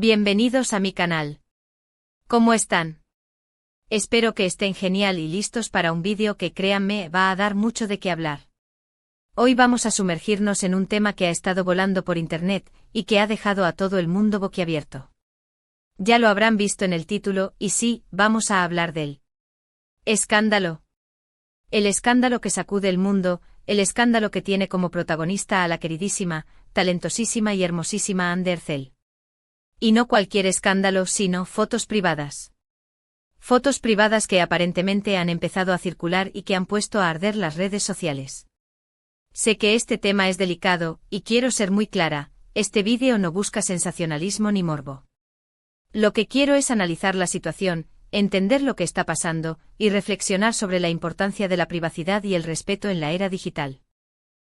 Bienvenidos a mi canal. ¿Cómo están? Espero que estén genial y listos para un vídeo que, créanme, va a dar mucho de qué hablar. Hoy vamos a sumergirnos en un tema que ha estado volando por internet y que ha dejado a todo el mundo boquiabierto. Ya lo habrán visto en el título, y sí, vamos a hablar del escándalo. El escándalo que sacude el mundo, el escándalo que tiene como protagonista a la queridísima, talentosísima y hermosísima Anne Ercel. Y no cualquier escándalo, sino fotos privadas. Fotos privadas que aparentemente han empezado a circular y que han puesto a arder las redes sociales. Sé que este tema es delicado, y quiero ser muy clara, este vídeo no busca sensacionalismo ni morbo. Lo que quiero es analizar la situación, entender lo que está pasando, y reflexionar sobre la importancia de la privacidad y el respeto en la era digital.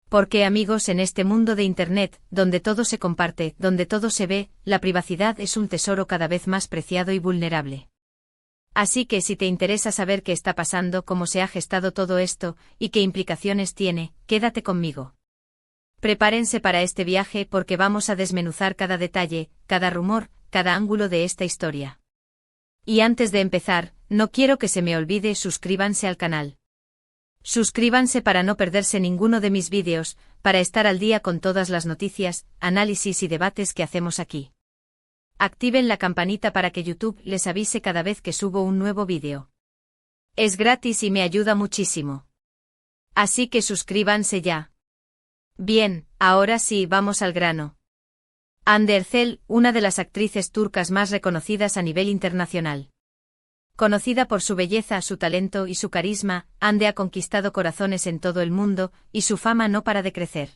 Porque, amigos, en este mundo de Internet, donde todo se comparte, donde todo se ve, la privacidad es un tesoro cada vez más preciado y vulnerable. Así que si te interesa saber qué está pasando, cómo se ha gestado todo esto, y qué implicaciones tiene, quédate conmigo. Prepárense para este viaje porque vamos a desmenuzar cada detalle, cada rumor, cada ángulo de esta historia. Y antes de empezar, no quiero que se me olvide, suscríbanse al canal. Suscríbanse para no perderse ninguno de mis vídeos, para estar al día con todas las noticias, análisis y debates que hacemos aquí. Activen la campanita para que YouTube les avise cada vez que subo un nuevo vídeo. Es gratis y me ayuda muchísimo. Así que suscríbanse ya. Bien, ahora sí, vamos al grano. Hande Erçel, una de las actrices turcas más reconocidas a nivel internacional. Conocida por su belleza, su talento y su carisma, Hande ha conquistado corazones en todo el mundo, y su fama no para de crecer.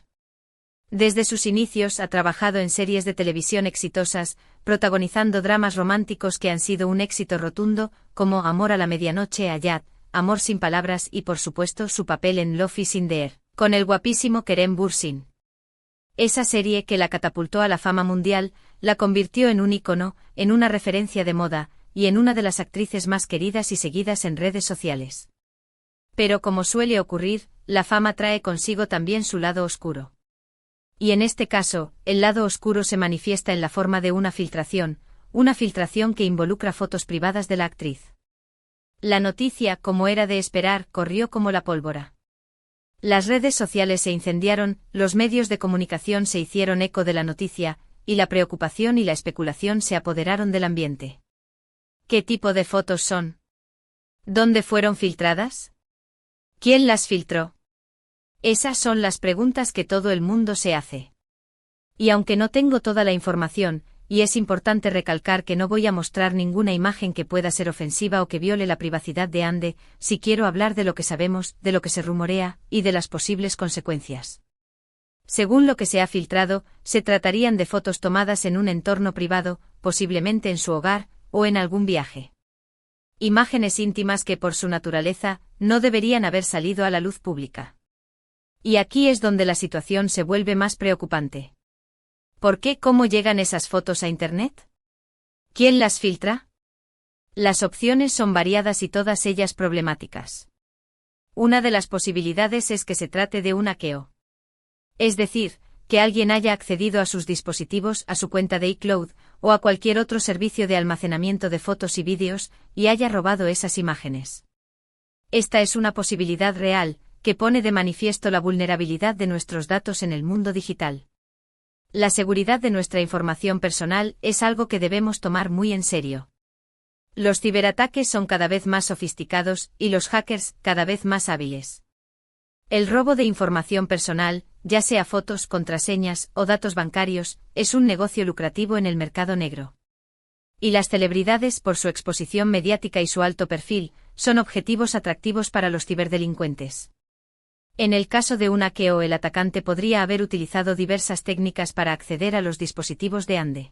Desde sus inicios ha trabajado en series de televisión exitosas, protagonizando dramas románticos que han sido un éxito rotundo, como Amor a la medianoche, Hayat, Amor sin palabras y por supuesto su papel en Love is in the air, con el guapísimo Kerem Bürsin. Esa serie que la catapultó a la fama mundial, la convirtió en un ícono, en una referencia de moda, y en una de las actrices más queridas y seguidas en redes sociales. Pero como suele ocurrir, la fama trae consigo también su lado oscuro. Y en este caso, el lado oscuro se manifiesta en la forma de una filtración que involucra fotos privadas de la actriz. La noticia, como era de esperar, corrió como la pólvora. Las redes sociales se incendiaron, los medios de comunicación se hicieron eco de la noticia, y la preocupación y la especulación se apoderaron del ambiente. ¿Qué tipo de fotos son? ¿Dónde fueron filtradas? ¿Quién las filtró? Esas son las preguntas que todo el mundo se hace. Y aunque no tengo toda la información, y es importante recalcar que no voy a mostrar ninguna imagen que pueda ser ofensiva o que viole la privacidad de Hande, sí quiero hablar de lo que sabemos, de lo que se rumorea, y de las posibles consecuencias. Según lo que se ha filtrado, se tratarían de fotos tomadas en un entorno privado, posiblemente en su hogar, o en algún viaje. Imágenes íntimas que por su naturaleza, no deberían haber salido a la luz pública. Y aquí es donde la situación se vuelve más preocupante. ¿Por qué? ¿Cómo llegan esas fotos a Internet? ¿Quién las filtra? Las opciones son variadas y todas ellas problemáticas. Una de las posibilidades es que se trate de un hackeo. Es decir, que alguien haya accedido a sus dispositivos, a su cuenta de iCloud, o a cualquier otro servicio de almacenamiento de fotos y vídeos, y haya robado esas imágenes. Esta es una posibilidad real, que pone de manifiesto la vulnerabilidad de nuestros datos en el mundo digital. La seguridad de nuestra información personal es algo que debemos tomar muy en serio. Los ciberataques son cada vez más sofisticados, y los hackers cada vez más hábiles. El robo de información personal, ya sea fotos, contraseñas o datos bancarios, es un negocio lucrativo en el mercado negro. Y las celebridades, por su exposición mediática y su alto perfil, son objetivos atractivos para los ciberdelincuentes. En el caso de un hackeo, el atacante podría haber utilizado diversas técnicas para acceder a los dispositivos de Hande.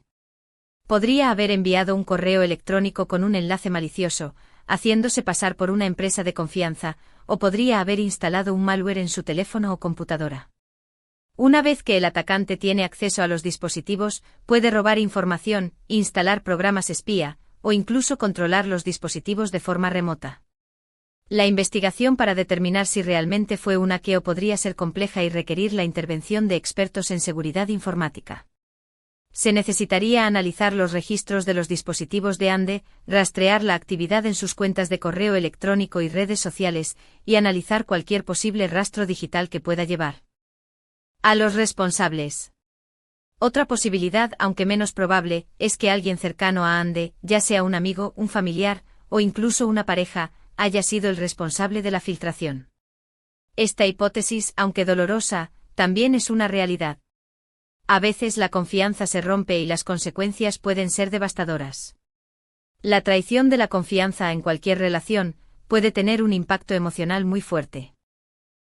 Podría haber enviado un correo electrónico con un enlace malicioso, haciéndose pasar por una empresa de confianza, o podría haber instalado un malware en su teléfono o computadora. Una vez que el atacante tiene acceso a los dispositivos, puede robar información, instalar programas espía, o incluso controlar los dispositivos de forma remota. La investigación para determinar si realmente fue un hackeo podría ser compleja y requerir la intervención de expertos en seguridad informática. Se necesitaría analizar los registros de los dispositivos de Ande, rastrear la actividad en sus cuentas de correo electrónico y redes sociales, y analizar cualquier posible rastro digital que pueda llevar a los responsables. Otra posibilidad, aunque menos probable, es que alguien cercano a Ande, ya sea un amigo, un familiar, o incluso una pareja, haya sido el responsable de la filtración. Esta hipótesis, aunque dolorosa, también es una realidad. A veces la confianza se rompe y las consecuencias pueden ser devastadoras. La traición de la confianza en cualquier relación puede tener un impacto emocional muy fuerte.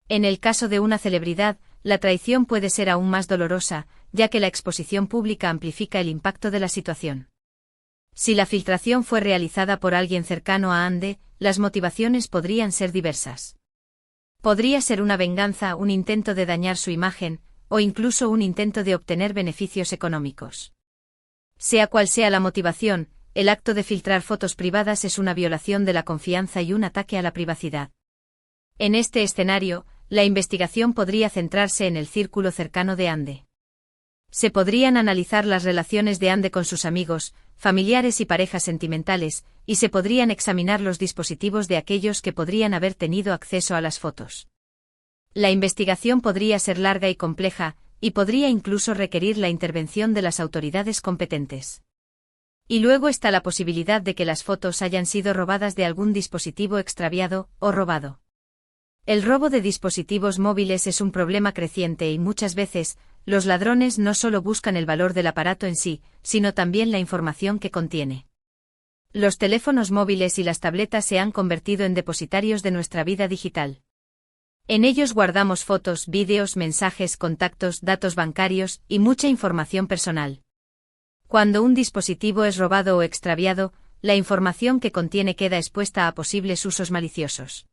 En el caso de una celebridad, la traición puede ser aún más dolorosa, ya que la exposición pública amplifica el impacto de la situación. Si la filtración fue realizada por alguien cercano a Ande, las motivaciones podrían ser diversas. Podría ser una venganza, un intento de dañar su imagen, o incluso un intento de obtener beneficios económicos. Sea cual sea la motivación, el acto de filtrar fotos privadas es una violación de la confianza y un ataque a la privacidad. En este escenario, la investigación podría centrarse en el círculo cercano de Ande. Se podrían analizar las relaciones de Ande con sus amigos, familiares y parejas sentimentales, y se podrían examinar los dispositivos de aquellos que podrían haber tenido acceso a las fotos. La investigación podría ser larga y compleja, y podría incluso requerir la intervención de las autoridades competentes. Y luego está la posibilidad de que las fotos hayan sido robadas de algún dispositivo extraviado o robado. El robo de dispositivos móviles es un problema creciente y muchas veces, los ladrones no solo buscan el valor del aparato en sí, sino también la información que contiene. Los teléfonos móviles y las tabletas se han convertido en depositarios de nuestra vida digital. En ellos guardamos fotos, vídeos, mensajes, contactos, datos bancarios y mucha información personal. Cuando un dispositivo es robado o extraviado, la información que contiene queda expuesta a posibles usos maliciosos.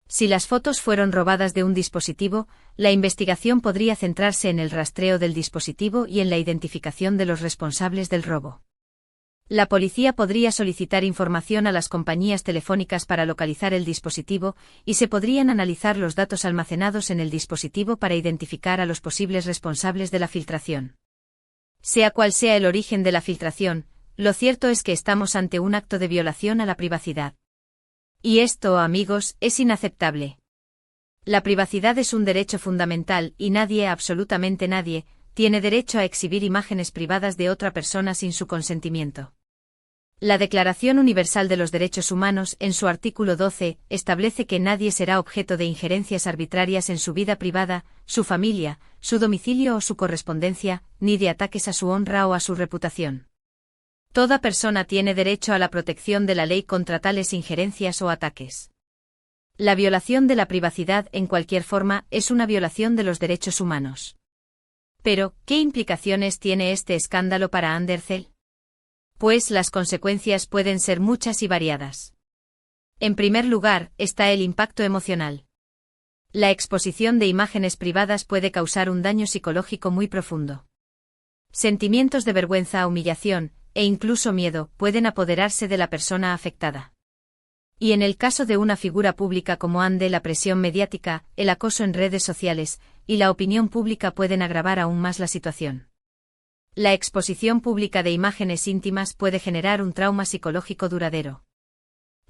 Si las fotos fueron robadas de un dispositivo, la investigación podría centrarse en el rastreo del dispositivo y en la identificación de los responsables del robo. La policía podría solicitar información a las compañías telefónicas para localizar el dispositivo, y se podrían analizar los datos almacenados en el dispositivo para identificar a los posibles responsables de la filtración. Sea cual sea el origen de la filtración, lo cierto es que estamos ante un acto de violación a la privacidad. Y esto, amigos, es inaceptable. La privacidad es un derecho fundamental y nadie, absolutamente nadie, tiene derecho a exhibir imágenes privadas de otra persona sin su consentimiento. La Declaración Universal de los Derechos Humanos, en su artículo 12, establece que nadie será objeto de injerencias arbitrarias en su vida privada, su familia, su domicilio o su correspondencia, ni de ataques a su honra o a su reputación. Toda persona tiene derecho a la protección de la ley contra tales injerencias o ataques. La violación de la privacidad, en cualquier forma, es una violación de los derechos humanos. Pero, ¿qué implicaciones tiene este escándalo para Andercel? Pues las consecuencias pueden ser muchas y variadas. En primer lugar, está el impacto emocional. La exposición de imágenes privadas puede causar un daño psicológico muy profundo. Sentimientos de vergüenza, humillación, e incluso miedo, pueden apoderarse de la persona afectada. Y en el caso de una figura pública como Ande, la presión mediática, el acoso en redes sociales, y la opinión pública pueden agravar aún más la situación. La exposición pública de imágenes íntimas puede generar un trauma psicológico duradero.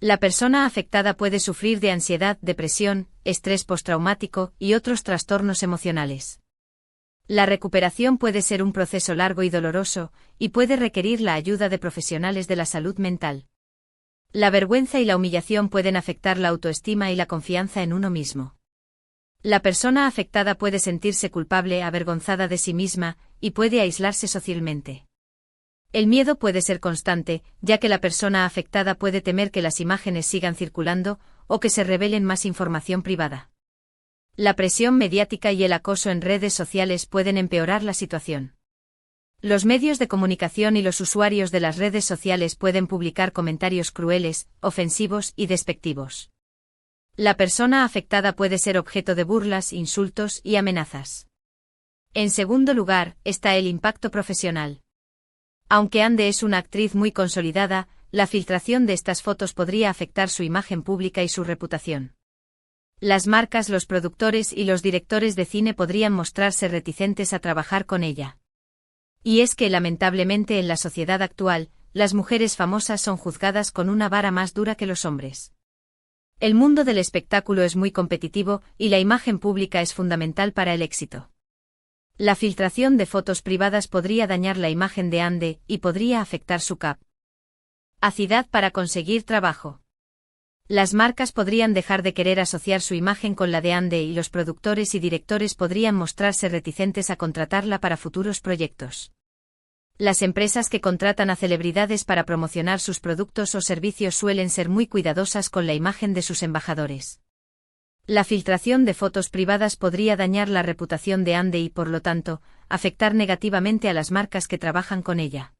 La persona afectada puede sufrir de ansiedad, depresión, estrés postraumático y otros trastornos emocionales. La recuperación puede ser un proceso largo y doloroso, y puede requerir la ayuda de profesionales de la salud mental. La vergüenza y la humillación pueden afectar la autoestima y la confianza en uno mismo. La persona afectada puede sentirse culpable, avergonzada de sí misma, y puede aislarse socialmente. El miedo puede ser constante, ya que la persona afectada puede temer que las imágenes sigan circulando, o que se revelen más información privada. La presión mediática y el acoso en redes sociales pueden empeorar la situación. Los medios de comunicación y los usuarios de las redes sociales pueden publicar comentarios crueles, ofensivos y despectivos. La persona afectada puede ser objeto de burlas, insultos y amenazas. En segundo lugar, está el impacto profesional. Aunque Ande es una actriz muy consolidada, la filtración de estas fotos podría afectar su imagen pública y su reputación. Las marcas, los productores y los directores de cine podrían mostrarse reticentes a trabajar con ella. Y es que lamentablemente en la sociedad actual, las mujeres famosas son juzgadas con una vara más dura que los hombres. El mundo del espectáculo es muy competitivo y la imagen pública es fundamental para el éxito. La filtración de fotos privadas podría dañar la imagen de Ande y podría afectar su capacidad para conseguir trabajo. Las marcas podrían dejar de querer asociar su imagen con la de Ande y los productores y directores podrían mostrarse reticentes a contratarla para futuros proyectos. Las empresas que contratan a celebridades para promocionar sus productos o servicios suelen ser muy cuidadosas con la imagen de sus embajadores. La filtración de fotos privadas podría dañar la reputación de Ande y, por lo tanto, afectar negativamente a las marcas que trabajan con ella.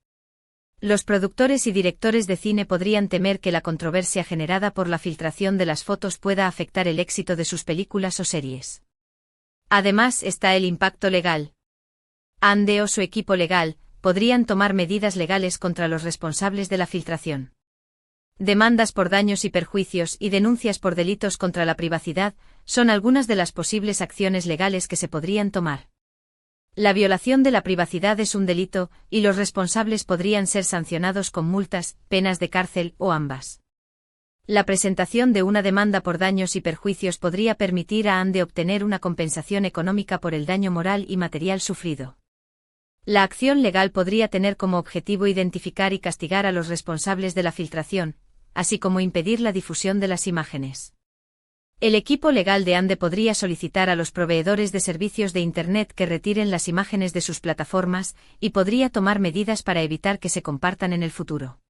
Los productores y directores de cine podrían temer que la controversia generada por la filtración de las fotos pueda afectar el éxito de sus películas o series. Además está el impacto legal. Ande o su equipo legal podrían tomar medidas legales contra los responsables de la filtración. Demandas por daños y perjuicios y denuncias por delitos contra la privacidad son algunas de las posibles acciones legales que se podrían tomar. La violación de la privacidad es un delito, y los responsables podrían ser sancionados con multas, penas de cárcel o ambas. La presentación de una demanda por daños y perjuicios podría permitir a Ande obtener una compensación económica por el daño moral y material sufrido. La acción legal podría tener como objetivo identificar y castigar a los responsables de la filtración, así como impedir la difusión de las imágenes. El equipo legal de Ande podría solicitar a los proveedores de servicios de Internet que retiren las imágenes de sus plataformas y podría tomar medidas para evitar que se compartan en el futuro.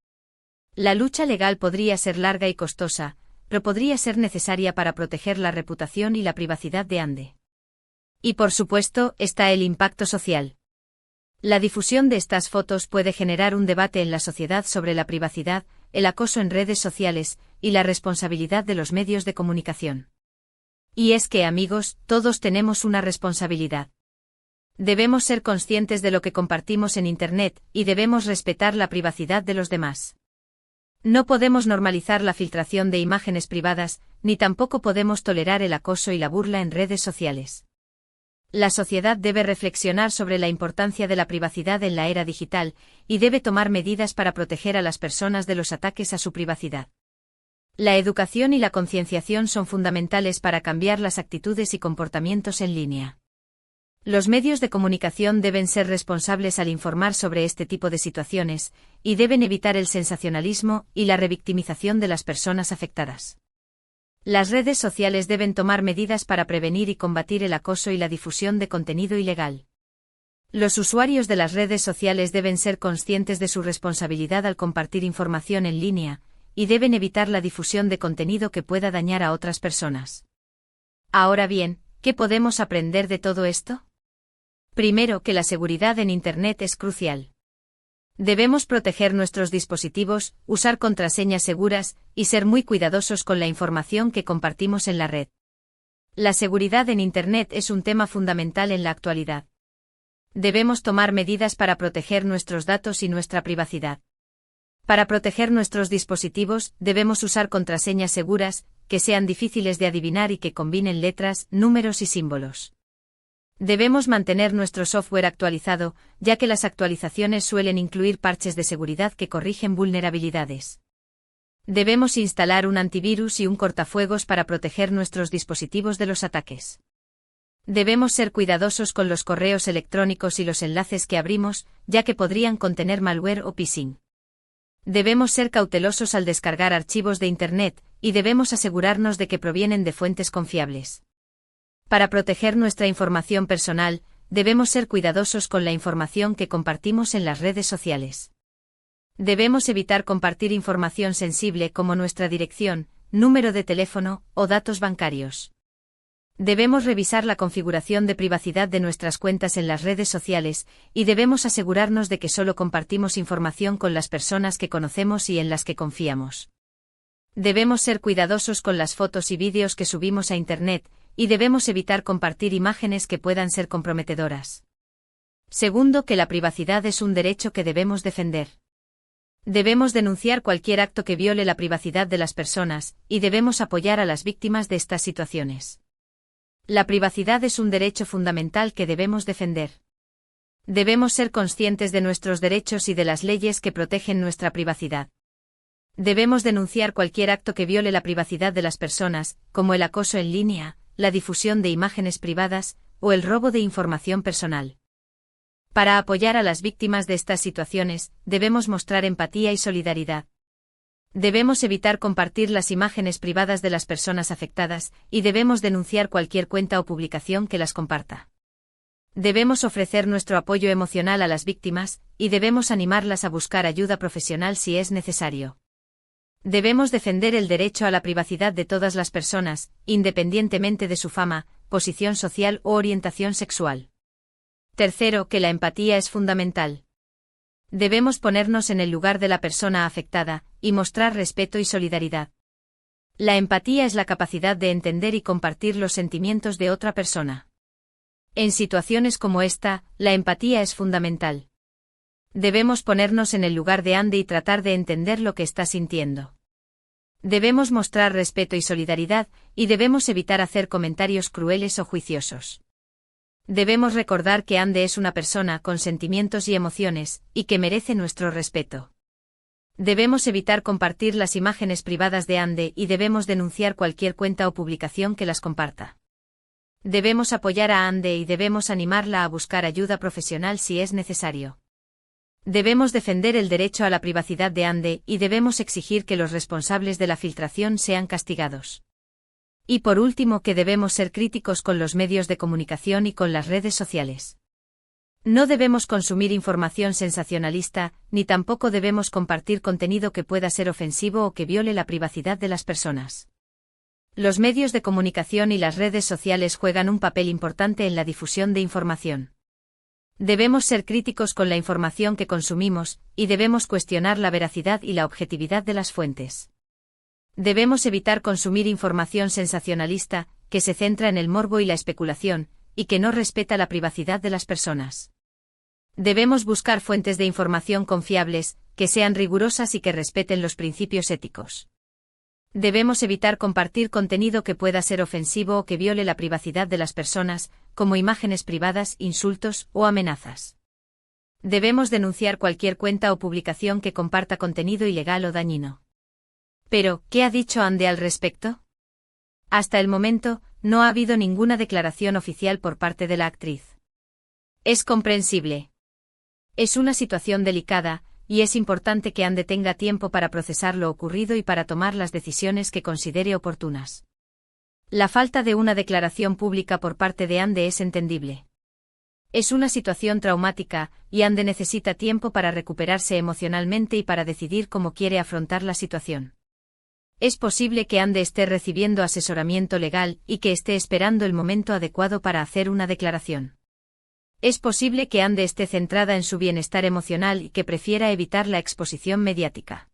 La lucha legal podría ser larga y costosa, pero podría ser necesaria para proteger la reputación y la privacidad de Ande. Y por supuesto, está el impacto social. La difusión de estas fotos puede generar un debate en la sociedad sobre la privacidad, el acoso en redes sociales y la responsabilidad de los medios de comunicación. Y es que, amigos, todos tenemos una responsabilidad. Debemos ser conscientes de lo que compartimos en Internet y debemos respetar la privacidad de los demás. No podemos normalizar la filtración de imágenes privadas, ni tampoco podemos tolerar el acoso y la burla en redes sociales. La sociedad debe reflexionar sobre la importancia de la privacidad en la era digital, y debe tomar medidas para proteger a las personas de los ataques a su privacidad. La educación y la concienciación son fundamentales para cambiar las actitudes y comportamientos en línea. Los medios de comunicación deben ser responsables al informar sobre este tipo de situaciones, y deben evitar el sensacionalismo y la revictimización de las personas afectadas. Las redes sociales deben tomar medidas para prevenir y combatir el acoso y la difusión de contenido ilegal. Los usuarios de las redes sociales deben ser conscientes de su responsabilidad al compartir información en línea, y deben evitar la difusión de contenido que pueda dañar a otras personas. Ahora bien, ¿qué podemos aprender de todo esto? Primero, que la seguridad en Internet es crucial. Debemos proteger nuestros dispositivos, usar contraseñas seguras, y ser muy cuidadosos con la información que compartimos en la red. La seguridad en Internet es un tema fundamental en la actualidad. Debemos tomar medidas para proteger nuestros datos y nuestra privacidad. Para proteger nuestros dispositivos, debemos usar contraseñas seguras, que sean difíciles de adivinar y que combinen letras, números y símbolos. Debemos mantener nuestro software actualizado, ya que las actualizaciones suelen incluir parches de seguridad que corrigen vulnerabilidades. Debemos instalar un antivirus y un cortafuegos para proteger nuestros dispositivos de los ataques. Debemos ser cuidadosos con los correos electrónicos y los enlaces que abrimos, ya que podrían contener malware o phishing. Debemos ser cautelosos al descargar archivos de Internet, y debemos asegurarnos de que provienen de fuentes confiables. Para proteger nuestra información personal, debemos ser cuidadosos con la información que compartimos en las redes sociales. Debemos evitar compartir información sensible como nuestra dirección, número de teléfono o datos bancarios. Debemos revisar la configuración de privacidad de nuestras cuentas en las redes sociales, y debemos asegurarnos de que solo compartimos información con las personas que conocemos y en las que confiamos. Debemos ser cuidadosos con las fotos y vídeos que subimos a Internet, y debemos evitar compartir imágenes que puedan ser comprometedoras. Segundo, que la privacidad es un derecho que debemos defender. Debemos denunciar cualquier acto que viole la privacidad de las personas, y debemos apoyar a las víctimas de estas situaciones. La privacidad es un derecho fundamental que debemos defender. Debemos ser conscientes de nuestros derechos y de las leyes que protegen nuestra privacidad. Debemos denunciar cualquier acto que viole la privacidad de las personas, como el acoso en línea, la difusión de imágenes privadas, o el robo de información personal. Para apoyar a las víctimas de estas situaciones, debemos mostrar empatía y solidaridad. Debemos evitar compartir las imágenes privadas de las personas afectadas, y debemos denunciar cualquier cuenta o publicación que las comparta. Debemos ofrecer nuestro apoyo emocional a las víctimas, y debemos animarlas a buscar ayuda profesional si es necesario. Debemos defender el derecho a la privacidad de todas las personas, independientemente de su fama, posición social o orientación sexual. Tercero, que la empatía es fundamental. Debemos ponernos en el lugar de la persona afectada, y mostrar respeto y solidaridad. La empatía es la capacidad de entender y compartir los sentimientos de otra persona. En situaciones como esta, la empatía es fundamental. Debemos ponernos en el lugar de Andy y tratar de entender lo que está sintiendo. Debemos mostrar respeto y solidaridad, y debemos evitar hacer comentarios crueles o juiciosos. Debemos recordar que Andy es una persona con sentimientos y emociones, y que merece nuestro respeto. Debemos evitar compartir las imágenes privadas de Andy y debemos denunciar cualquier cuenta o publicación que las comparta. Debemos apoyar a Andy y debemos animarla a buscar ayuda profesional si es necesario. Debemos defender el derecho a la privacidad de Andy y debemos exigir que los responsables de la filtración sean castigados. Y por último, que debemos ser críticos con los medios de comunicación y con las redes sociales. No debemos consumir información sensacionalista, ni tampoco debemos compartir contenido que pueda ser ofensivo o que viole la privacidad de las personas. Los medios de comunicación y las redes sociales juegan un papel importante en la difusión de información. Debemos ser críticos con la información que consumimos, y debemos cuestionar la veracidad y la objetividad de las fuentes. Debemos evitar consumir información sensacionalista, que se centra en el morbo y la especulación, y que no respeta la privacidad de las personas. Debemos buscar fuentes de información confiables, que sean rigurosas y que respeten los principios éticos. Debemos evitar compartir contenido que pueda ser ofensivo o que viole la privacidad de las personas, como imágenes privadas, insultos o amenazas. Debemos denunciar cualquier cuenta o publicación que comparta contenido ilegal o dañino. Pero, ¿qué ha dicho Andy al respecto? Hasta el momento, no ha habido ninguna declaración oficial por parte de la actriz. Es comprensible. Es una situación delicada, y es importante que Andy tenga tiempo para procesar lo ocurrido y para tomar las decisiones que considere oportunas. La falta de una declaración pública por parte de Andy es entendible. Es una situación traumática, y Andy necesita tiempo para recuperarse emocionalmente y para decidir cómo quiere afrontar la situación. Es posible que Andy esté recibiendo asesoramiento legal y que esté esperando el momento adecuado para hacer una declaración. Es posible que Andy esté centrada en su bienestar emocional y que prefiera evitar la exposición mediática.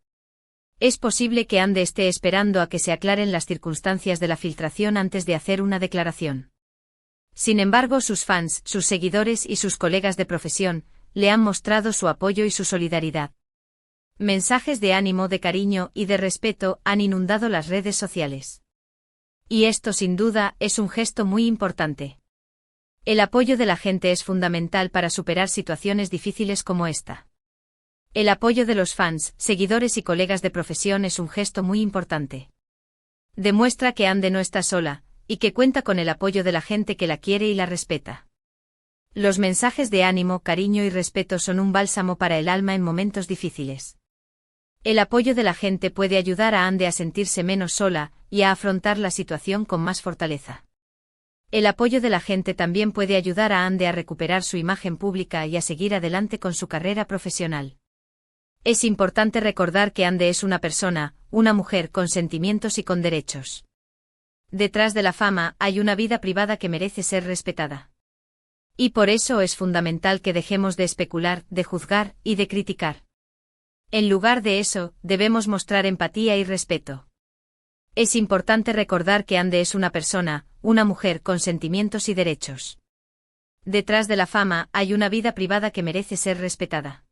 Es posible que Andy esté esperando a que se aclaren las circunstancias de la filtración antes de hacer una declaración. Sin embargo, sus fans, sus seguidores y sus colegas de profesión le han mostrado su apoyo y su solidaridad. Mensajes de ánimo, de cariño y de respeto han inundado las redes sociales. Y esto sin duda es un gesto muy importante. El apoyo de la gente es fundamental para superar situaciones difíciles como esta. El apoyo de los fans, seguidores y colegas de profesión es un gesto muy importante. Demuestra que Andy no está sola, y que cuenta con el apoyo de la gente que la quiere y la respeta. Los mensajes de ánimo, cariño y respeto son un bálsamo para el alma en momentos difíciles. El apoyo de la gente puede ayudar a Andy a sentirse menos sola y a afrontar la situación con más fortaleza. El apoyo de la gente también puede ayudar a Andy a recuperar su imagen pública y a seguir adelante con su carrera profesional. Es importante recordar que Andy es una persona, una mujer con sentimientos y con derechos. Detrás de la fama hay una vida privada que merece ser respetada. Y por eso es fundamental que dejemos de especular, de juzgar y de criticar. En lugar de eso, debemos mostrar empatía y respeto. Es importante recordar que Andy es una persona, una mujer con sentimientos y derechos. Detrás de la fama hay una vida privada que merece ser respetada.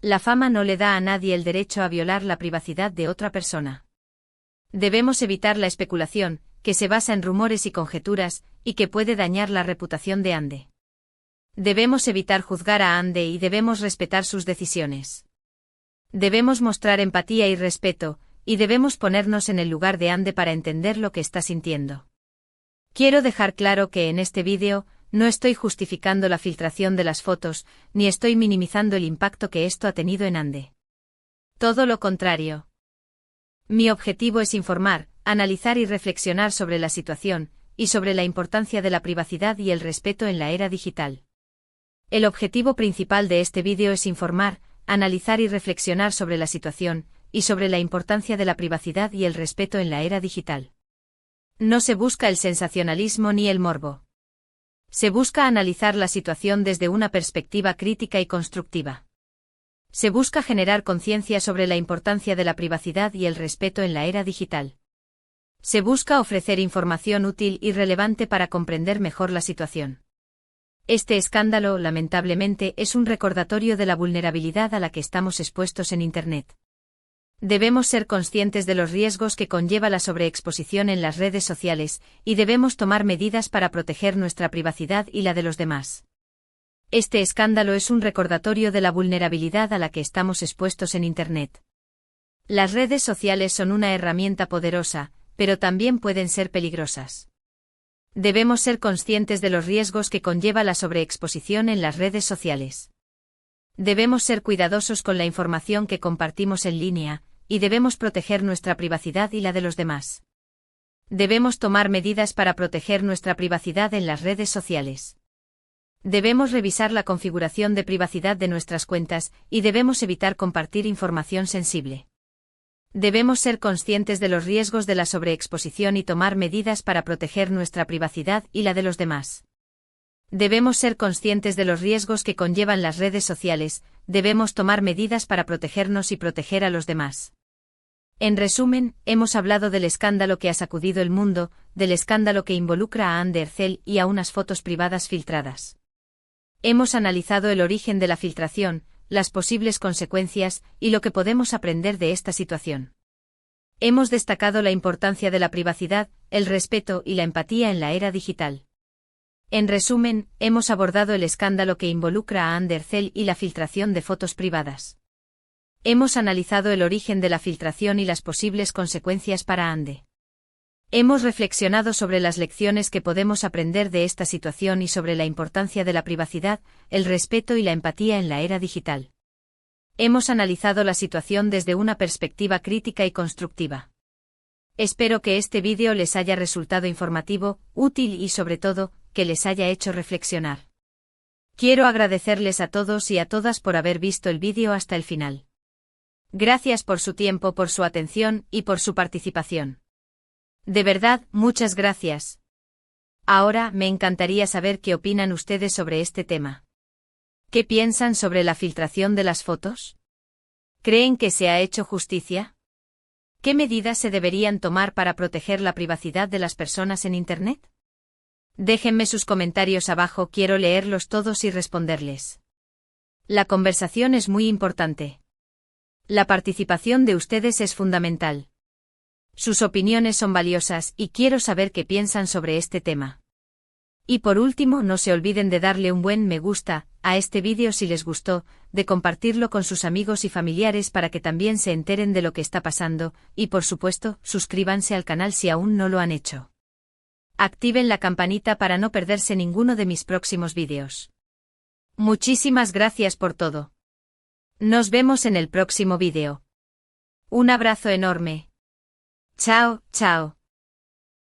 La fama no le da a nadie el derecho a violar la privacidad de otra persona. Debemos evitar la especulación, que se basa en rumores y conjeturas, y que puede dañar la reputación de Andy. Debemos evitar juzgar a Ande y debemos respetar sus decisiones. Debemos mostrar empatía y respeto, y debemos ponernos en el lugar de Ande para entender lo que está sintiendo. Quiero dejar claro que en este vídeo no estoy justificando la filtración de las fotos, ni estoy minimizando el impacto que esto ha tenido en Ande. Todo lo contrario. Mi objetivo es informar, analizar y reflexionar sobre la situación, y sobre la importancia de la privacidad y el respeto en la era digital. El objetivo principal de este vídeo es informar, analizar y reflexionar sobre la situación, y sobre la importancia de la privacidad y el respeto en la era digital. No se busca el sensacionalismo ni el morbo. Se busca analizar la situación desde una perspectiva crítica y constructiva. Se busca generar conciencia sobre la importancia de la privacidad y el respeto en la era digital. Se busca ofrecer información útil y relevante para comprender mejor la situación. Este escándalo, lamentablemente, es un recordatorio de la vulnerabilidad a la que estamos expuestos en Internet. Debemos ser conscientes de los riesgos que conlleva la sobreexposición en las redes sociales, y debemos tomar medidas para proteger nuestra privacidad y la de los demás. Este escándalo es un recordatorio de la vulnerabilidad a la que estamos expuestos en Internet. Las redes sociales son una herramienta poderosa, pero también pueden ser peligrosas. Debemos ser conscientes de los riesgos que conlleva la sobreexposición en las redes sociales. Debemos ser cuidadosos con la información que compartimos en línea, y debemos proteger nuestra privacidad y la de los demás. Debemos tomar medidas para proteger nuestra privacidad en las redes sociales. Debemos revisar la configuración de privacidad de nuestras cuentas, y debemos evitar compartir información sensible. Debemos ser conscientes de los riesgos de la sobreexposición y tomar medidas para proteger nuestra privacidad y la de los demás. Debemos ser conscientes de los riesgos que conllevan las redes sociales, debemos tomar medidas para protegernos y proteger a los demás. En resumen, hemos hablado del escándalo que ha sacudido el mundo, del escándalo que involucra a Ande Ercel y a unas fotos privadas filtradas. Hemos analizado el origen de la filtración, las posibles consecuencias y lo que podemos aprender de esta situación. Hemos destacado la importancia de la privacidad, el respeto y la empatía en la era digital. En resumen, hemos abordado el escándalo que involucra a Ande Ercel y la filtración de fotos privadas. Hemos analizado el origen de la filtración y las posibles consecuencias para Ande. Hemos reflexionado sobre las lecciones que podemos aprender de esta situación y sobre la importancia de la privacidad, el respeto y la empatía en la era digital. Hemos analizado la situación desde una perspectiva crítica y constructiva. Espero que este vídeo les haya resultado informativo, útil y sobre todo, que les haya hecho reflexionar. Quiero agradecerles a todos y a todas por haber visto el vídeo hasta el final. Gracias por su tiempo, por su atención y por su participación. De verdad, muchas gracias. Ahora me encantaría saber qué opinan ustedes sobre este tema. ¿Qué piensan sobre la filtración de las fotos? ¿Creen que se ha hecho justicia? ¿Qué medidas se deberían tomar para proteger la privacidad de las personas en Internet? Déjenme sus comentarios abajo, quiero leerlos todos y responderles. La conversación es muy importante. La participación de ustedes es fundamental. Sus opiniones son valiosas y quiero saber qué piensan sobre este tema. Y por último, no se olviden de darle un buen me gusta a este vídeo si les gustó, de compartirlo con sus amigos y familiares para que también se enteren de lo que está pasando, y por supuesto, suscríbanse al canal si aún no lo han hecho. Activen la campanita para no perderse ninguno de mis próximos vídeos. Muchísimas gracias por todo. Nos vemos en el próximo vídeo. Un abrazo enorme. Chao, chao.